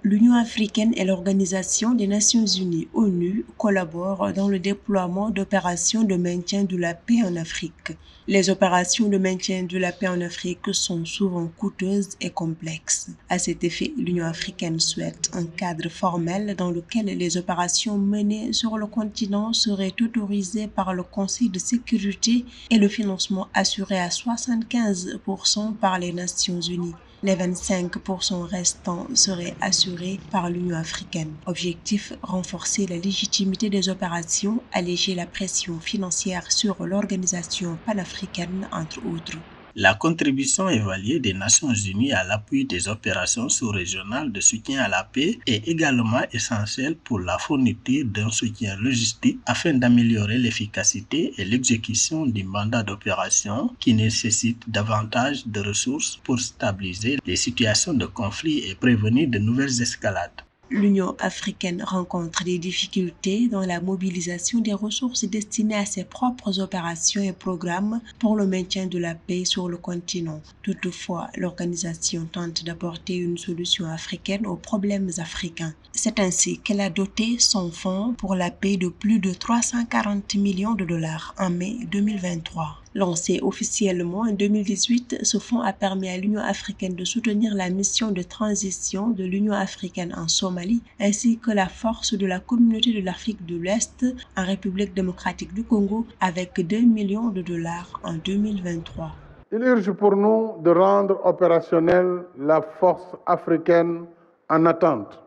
L'Union africaine et l'Organisation des Nations unies, ONU, collaborent dans le déploiement d'opérations de maintien de la paix en Afrique. Les opérations de maintien de la paix en Afrique sont souvent coûteuses et complexes. À cet effet, l'Union africaine souhaite un cadre formel dans lequel les opérations menées sur le continent seraient autorisées par le Conseil de sécurité et le financement assuré à 75% par les Nations unies. Les 25% restants seraient assurés par l'Union africaine. Objectif, renforcer la légitimité des opérations, alléger la pression financière sur l'organisation panafricaine, entre autres. La contribution évaluée des Nations unies à l'appui des opérations sous-régionales de soutien à la paix est également essentielle pour la fourniture d'un soutien logistique afin d'améliorer l'efficacité et l'exécution du mandat d'opération qui nécessite davantage de ressources pour stabiliser les situations de conflit et prévenir de nouvelles escalades. L'Union africaine rencontre des difficultés dans la mobilisation des ressources destinées à ses propres opérations et programmes pour le maintien de la paix sur le continent. Toutefois, l'organisation tente d'apporter une solution africaine aux problèmes africains. C'est ainsi qu'elle a doté son fonds pour la paix de plus de 340 millions de dollars en mai 2023. Lancé officiellement en 2018, ce fonds a permis à l'Union africaine de soutenir la mission de transition de l'Union africaine en Somalie, ainsi que la force de la communauté de l'Afrique de l'Est en République démocratique du Congo, avec 2 millions de dollars en 2023. Il urge pour nous de rendre opérationnelle la force africaine en attente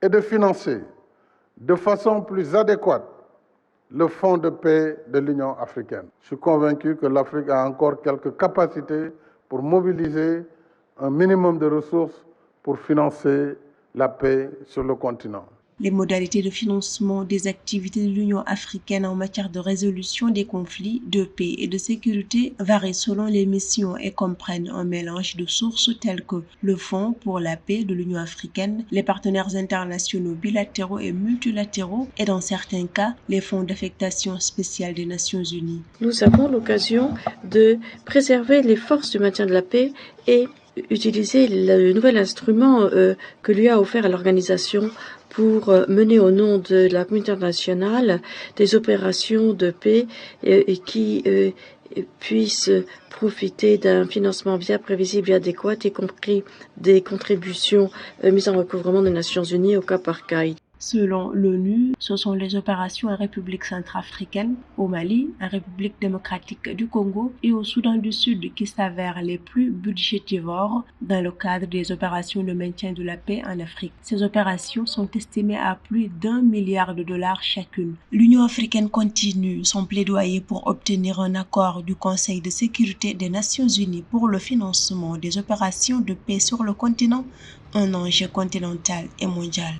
et de financer de façon plus adéquate le Fonds de paix de l'Union africaine. Je suis convaincu que l'Afrique a encore quelques capacités pour mobiliser un minimum de ressources pour financer la paix sur le continent. Les modalités de financement des activités de l'Union africaine en matière de résolution des conflits, de paix et de sécurité varient selon les missions et comprennent un mélange de sources telles que le Fonds pour la paix de l'Union africaine, les partenaires internationaux bilatéraux et multilatéraux et dans certains cas, les fonds d'affectation spéciale des Nations unies. Nous avons l'occasion de préserver les forces du maintien de la paix et utiliser le nouvel instrument que lui a offert à l'organisation pour mener au nom de la communauté internationale des opérations de paix et qui puissent profiter d'un financement viable, prévisible et adéquat, y compris des contributions mises en recouvrement des Nations Unies au cas par cas. Selon l'ONU, ce sont les opérations en République centrafricaine, au Mali, en République démocratique du Congo et au Soudan du Sud qui s'avèrent les plus budgétivores dans le cadre des opérations de maintien de la paix en Afrique. Ces opérations sont estimées à plus d'1 milliard de dollars chacune. L'Union africaine continue son plaidoyer pour obtenir un accord du Conseil de sécurité des Nations unies pour le financement des opérations de paix sur le continent, un enjeu continental et mondial.